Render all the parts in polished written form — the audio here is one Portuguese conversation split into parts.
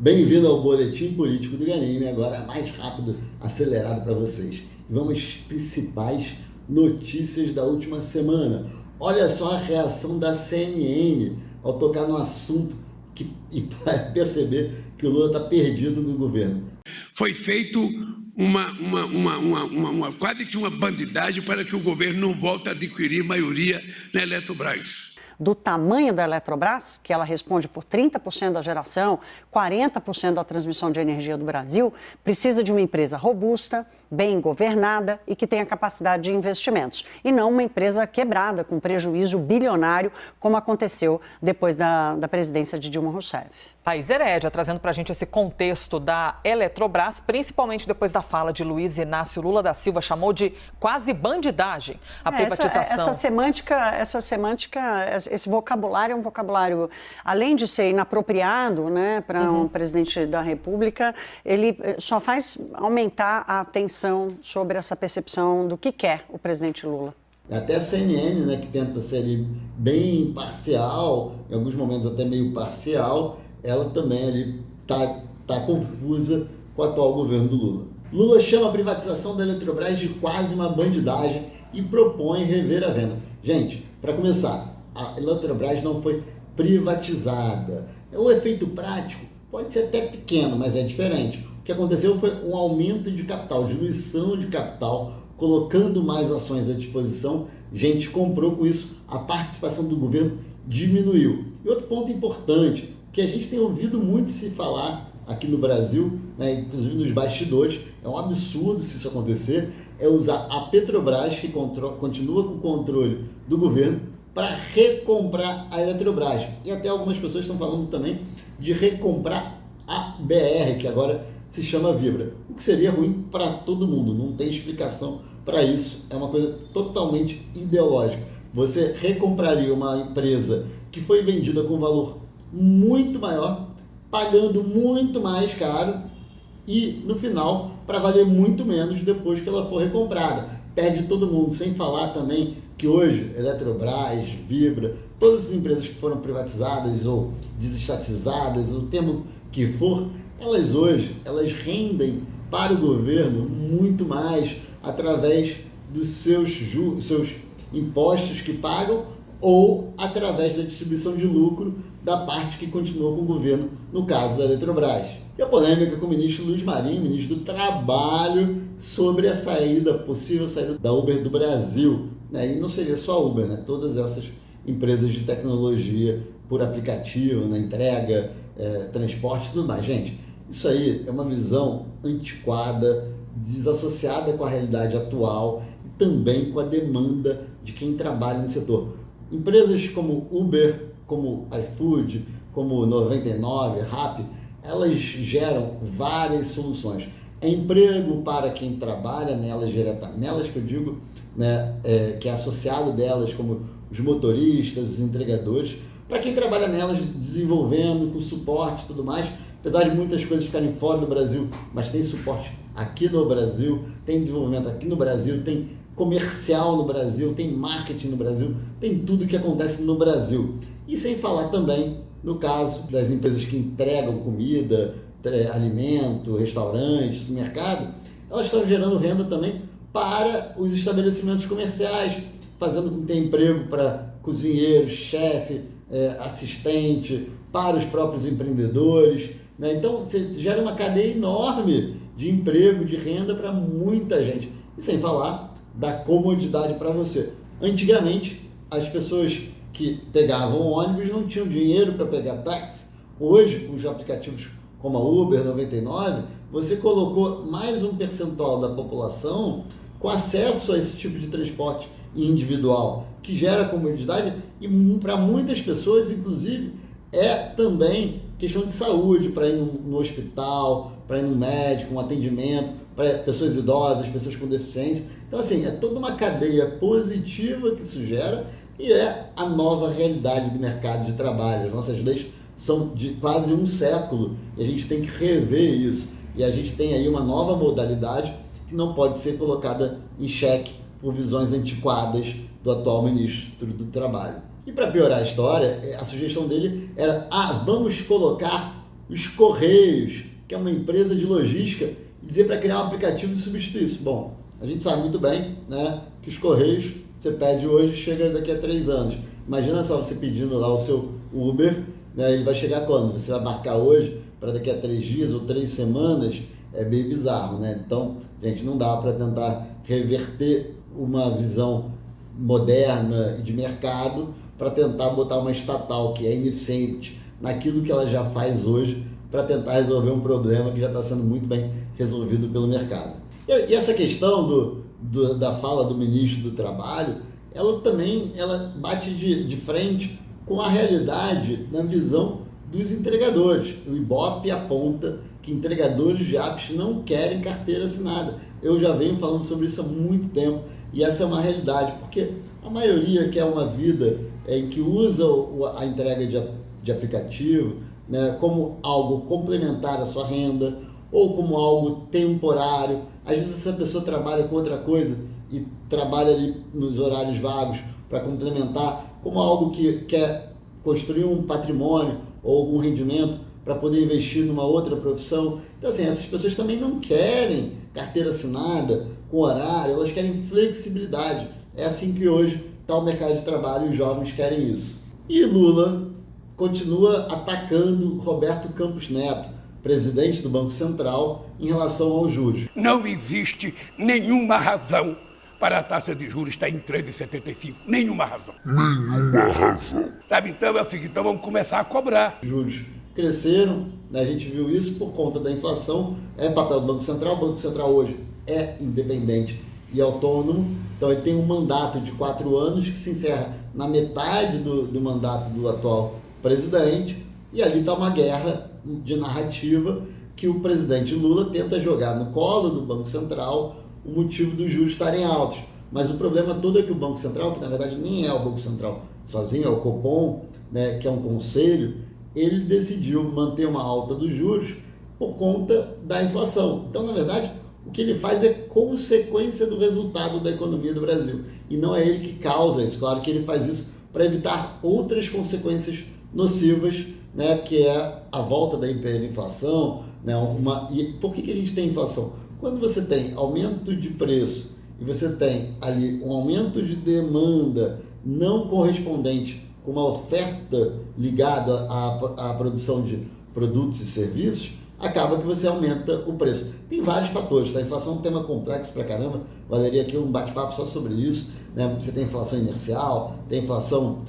Bem-vindo ao Boletim Político do Ghanime, agora mais rápido, acelerado para vocês. E vamos às principais notícias da última semana. Olha só a reação da CNN ao tocar no assunto e perceber que o Lula está perdido no governo. Foi feito quase que uma bandidagem para que o governo não volte a adquirir maioria na Eletrobras. Do tamanho da Eletrobras, que ela responde por 30% da geração, 40% da transmissão de energia do Brasil, precisa de uma empresa robusta, bem governada e que tenha capacidade de investimentos. E não uma empresa quebrada, com prejuízo bilionário, como aconteceu depois da presidência de Dilma Rousseff. Thaís Herédia trazendo para a gente esse contexto da Eletrobras, principalmente depois da fala de Luiz Inácio Lula da Silva, chamou de quase bandidagem a privatização. Essa semântica, esse vocabulário é um vocabulário, além de ser inapropriado, né, para um presidente da República, ele só faz aumentar a tensão sobre essa percepção do que quer o presidente Lula. Até a CNN, né, que tenta ser bem imparcial, em alguns momentos até meio parcial, ela também ali tá confusa com o atual governo do Lula. Lula chama a privatização da Eletrobras de quase uma bandidagem e propõe rever a venda. Gente, para começar, a Eletrobras não foi privatizada. O efeito prático pode ser até pequeno, mas é diferente. O que aconteceu foi um aumento de capital, diluição de capital, colocando mais ações à disposição. Gente comprou com isso, a participação do governo diminuiu. E outro ponto importante, que a gente tem ouvido muito se falar aqui no Brasil, né, inclusive nos bastidores, é um absurdo se isso acontecer, é usar a Petrobras, que continua com o controle do governo, para recomprar a Eletrobras. E até algumas pessoas estão falando também de recomprar a BR, que agora se chama Vibra, o que seria ruim para todo mundo, não tem explicação para isso, é uma coisa totalmente ideológica. Você recompraria uma empresa que foi vendida com valor muito maior, pagando muito mais caro e no final para valer muito menos depois que ela for recomprada. Perde todo mundo, sem falar também que hoje Eletrobras, Vibra, todas as empresas que foram privatizadas ou desestatizadas, o termo que for, elas rendem para o governo muito mais através dos seus impostos que pagam ou através da distribuição de lucro da parte que continua com o governo, no caso da Eletrobras. E a polêmica com o ministro Luiz Marinho, ministro do Trabalho, sobre a possível saída da Uber do Brasil. Né? E não seria só a Uber, né? Todas essas empresas de tecnologia por aplicativo, na entrega, transporte e tudo mais. Gente, isso aí é uma visão antiquada, desassociada com a realidade atual e também com a demanda de quem trabalha no setor. Empresas como Uber, como iFood, como 99, Rappi, elas geram várias soluções. É emprego para quem trabalha nelas diretamente, nelas que eu digo, né, que é associado delas, como os motoristas, os entregadores, para quem trabalha nelas desenvolvendo, com suporte e tudo mais, apesar de muitas coisas ficarem fora do Brasil, mas tem suporte aqui no Brasil, tem desenvolvimento aqui no Brasil, tem comercial no Brasil, tem marketing no Brasil, tem tudo que acontece no Brasil. E sem falar também no caso das empresas que entregam comida, alimento, restaurante, supermercado, elas estão gerando renda também para os estabelecimentos comerciais, fazendo com que tenha emprego para cozinheiro, chefe, assistente, para os próprios empreendedores. Né? Então, você gera uma cadeia enorme de emprego, de renda para muita gente. E sem falar da comodidade para você. Antigamente, as pessoas que pegavam ônibus não tinham dinheiro para pegar táxi. Hoje, com os aplicativos como a Uber 99, você colocou mais um percentual da população com acesso a esse tipo de transporte individual, que gera comodidade e para muitas pessoas, inclusive, é também questão de saúde, para ir no hospital, para ir no médico, um atendimento, para pessoas idosas, pessoas com deficiência. Então, assim, é toda uma cadeia positiva que isso gera e é a nova realidade do mercado de trabalho. As nossas leis são de quase um século e a gente tem que rever isso. E a gente tem aí uma nova modalidade que não pode ser colocada em xeque por visões antiquadas do atual ministro do Trabalho. E para piorar a história, a sugestão dele era: vamos colocar os Correios, que é uma empresa de logística, e dizer para criar um aplicativo de substituir isso. Bom, a gente sabe muito bem, né, que os Correios, você pede hoje, chega daqui a 3 anos. Imagina só você pedindo lá o seu Uber, né, ele vai chegar quando? Você vai marcar hoje para daqui a 3 dias ou 3 semanas, é bem bizarro, né? Então, gente, não dá para tentar reverter uma visão moderna e de mercado para tentar botar uma estatal que é ineficiente naquilo que ela já faz hoje para tentar resolver um problema que já está sendo muito bem resolvido pelo mercado. E essa questão da fala do ministro do Trabalho, ela também bate de frente com a realidade na visão dos entregadores. O Ibope aponta que entregadores de apps não querem carteira assinada. Eu já venho falando sobre isso há muito tempo e essa é uma realidade, porque a maioria quer uma vida em que usa a entrega de aplicativo, né, como algo complementar à sua renda ou como algo temporário. Às vezes essa pessoa trabalha com outra coisa e trabalha ali nos horários vagos para complementar, como algo que quer construir um patrimônio ou algum rendimento para poder investir numa outra profissão. Então, assim, essas pessoas também não querem carteira assinada com horário, elas querem flexibilidade. É assim que hoje está o mercado de trabalho e os jovens querem isso. E Lula continua atacando Roberto Campos Neto, presidente do Banco Central, em relação aos juros. Não existe nenhuma razão para a taxa de juros estar em 13,75. Nenhuma razão. Sabe, então é o seguinte, então vamos começar a cobrar. Os juros cresceram, né? A gente viu isso por conta da inflação, é papel do Banco Central. O Banco Central hoje é independente e autônomo, então ele tem um mandato de 4 anos que se encerra na metade do mandato do atual presidente, e ali está uma guerra de narrativa que o presidente Lula tenta jogar no colo do Banco Central o motivo dos juros estarem altos. Mas o problema todo é que o Banco Central, que na verdade nem é o Banco Central sozinho, é o Copom, né, que é um conselho, ele decidiu manter uma alta dos juros por conta da inflação. Então, na verdade, o que ele faz é consequência do resultado da economia do Brasil. E não é ele que causa isso. Claro que ele faz isso para evitar outras consequências nocivas, né, que é a volta da hiperinflação. Né, e por que a gente tem inflação? Quando você tem aumento de preço e você tem ali um aumento de demanda não correspondente com uma oferta ligada à produção de produtos e serviços, acaba que você aumenta o preço. Tem vários fatores, tá? A inflação é um tema complexo pra caramba, valeria aqui um bate-papo só sobre isso, né? Você tem inflação inercial, tem inflação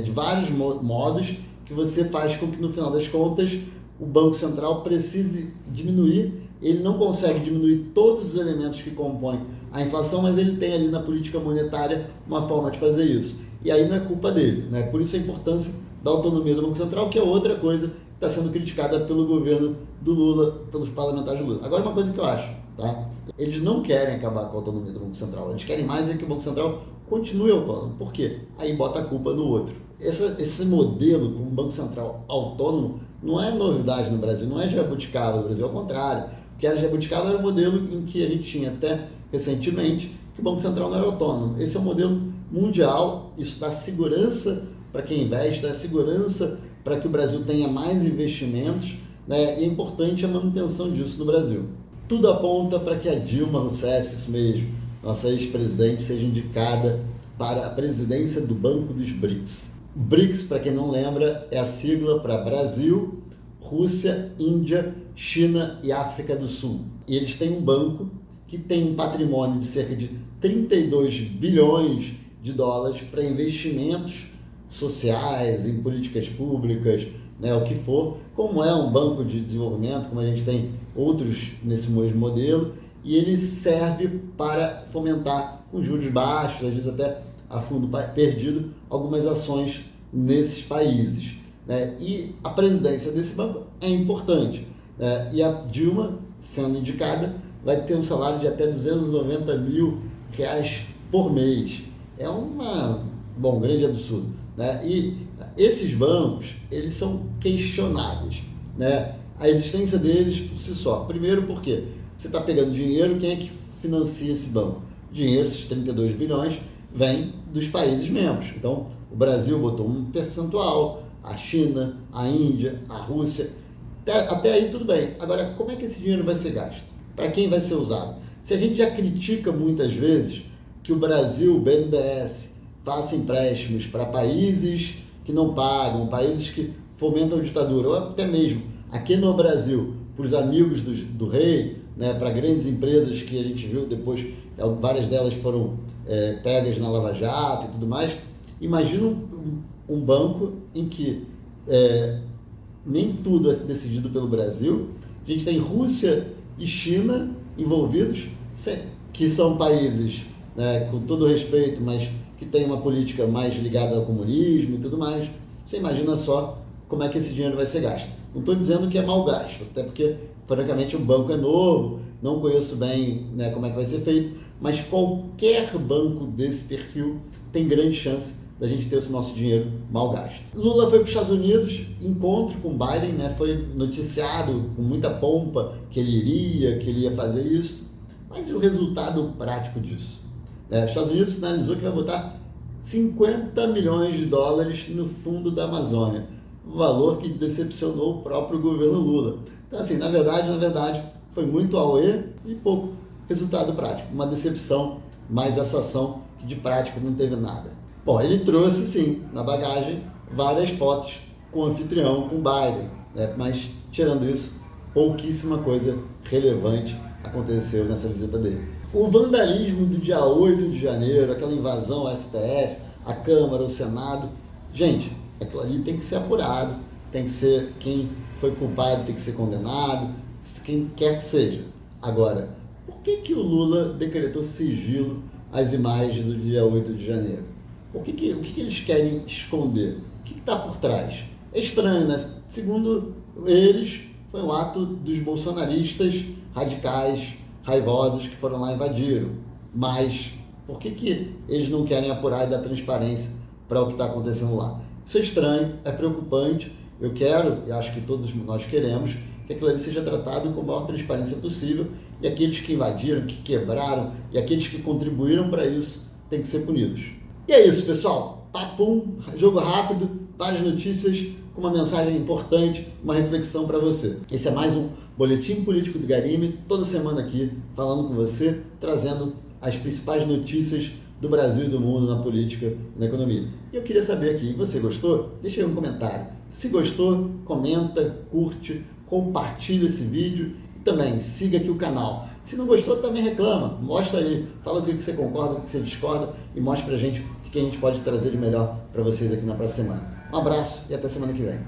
de vários modos que você faz com que no final das contas o Banco Central precise diminuir. Ele não consegue diminuir todos os elementos que compõem a inflação, mas ele tem ali na política monetária uma forma de fazer isso. E aí não é culpa dele, né? Por isso a importância da autonomia do Banco Central, que é outra coisa que está sendo criticada pelo governo do Lula, pelos parlamentares do Lula. Agora, uma coisa que eu acho, tá? Eles não querem acabar com a autonomia do Banco Central, eles querem mais é que o Banco Central continue autônomo. Por quê? Aí bota a culpa no outro. Esse modelo com o Banco Central autônomo não é novidade no Brasil, não é jabuticaba no Brasil, ao contrário. O que era jabuticaba era o modelo em que a gente tinha até recentemente, que o Banco Central não era autônomo. Esse é um modelo mundial, isso dá segurança para quem investe, dá segurança para que o Brasil tenha mais investimentos, né? E é importante a manutenção disso no Brasil. Tudo aponta para que a Dilma Rousseff, isso mesmo, nossa ex-presidente, seja indicada para a presidência do Banco dos BRICS. BRICS, para quem não lembra, é a sigla para Brasil, Rússia, Índia, China e África do Sul. E eles têm um banco que tem um patrimônio de cerca de 32 bilhões de dólares para investimentos sociais, em políticas públicas, né, o que for, como é um banco de desenvolvimento, como a gente tem outros nesse mesmo modelo, e ele serve para fomentar com juros baixos, às vezes até a fundo perdido, algumas ações nesses países. Né? E a presidência desse banco é importante. Né? E a Dilma, sendo indicada, vai ter um salário de até R$290 mil por mês. É um grande absurdo. Né? E esses bancos, eles são questionáveis. Né? A existência deles por si só. Primeiro porque você está pegando dinheiro, quem é que financia esse banco? Dinheiro, esses 32 bilhões, vem dos países membros. Então, o Brasil botou um percentual, a China, a Índia, a Rússia. Até aí tudo bem. Agora, como é que esse dinheiro vai ser gasto? Para quem vai ser usado? Se a gente já critica muitas vezes que o Brasil, o BNDES, faça empréstimos para países que não pagam, países que fomentam a ditadura, ou até mesmo aqui no Brasil, para os amigos do rei, né, para grandes empresas que a gente viu depois, várias delas foram pegas na Lava Jato e tudo mais. Imagina um banco em que nem tudo é decidido pelo Brasil. A gente tem Rússia e China envolvidos, que são países, né, com todo respeito, mas que têm uma política mais ligada ao comunismo e tudo mais. Você imagina só como é que esse dinheiro vai ser gasto. Não estou dizendo que é mal gasto, até porque, francamente, o banco é novo, não conheço bem, né, como é que vai ser feito, mas qualquer banco desse perfil tem grande chance da gente ter esse nosso dinheiro mal gasto. Lula foi para os Estados Unidos, encontro com Biden, né, foi noticiado com muita pompa que ele ia fazer isso, mas e o resultado prático disso? Os Estados Unidos sinalizou que vai botar 50 milhões de dólares no fundo da Amazônia, um valor que decepcionou o próprio governo Lula. Então, assim, na verdade, foi muito auê e pouco resultado prático. Uma decepção, mais essa ação que de prática não teve nada. Bom, ele trouxe, sim, na bagagem, várias fotos com o anfitrião, com Biden, né? Mas, tirando isso, pouquíssima coisa relevante aconteceu nessa visita dele. O vandalismo do dia 8 de janeiro, aquela invasão ao STF, a Câmara, o Senado, gente, aquilo ali tem que ser apurado, tem que ser, quem foi culpado tem que ser condenado, quem quer que seja. Agora, por que o Lula decretou sigilo às imagens do dia 8 de janeiro? O que eles querem esconder? O que está por trás? É estranho, né? Segundo eles, foi um ato dos bolsonaristas radicais, raivosos, que foram lá e invadiram. Mas por que eles não querem apurar e dar transparência para o que está acontecendo lá? Isso é estranho, é preocupante. Eu quero, e acho que todos nós queremos, que aquilo ali seja tratado com a maior transparência possível, e aqueles que invadiram, que quebraram, e aqueles que contribuíram para isso, têm que ser punidos. E é isso, pessoal. Papum, jogo rápido, várias notícias, com uma mensagem importante, uma reflexão para você. Esse é mais um Boletim Político do Garime, toda semana aqui, falando com você, trazendo as principais notícias do Brasil e do mundo na política e na economia. E eu queria saber aqui, você gostou? Deixa aí um comentário. Se gostou, comenta, curte, compartilha esse vídeo e também siga aqui o canal. Se não gostou, também reclama, mostra aí, fala o que você concorda, o que você discorda e mostra pra gente o que a gente pode trazer de melhor para vocês aqui na próxima semana. Um abraço e até semana que vem.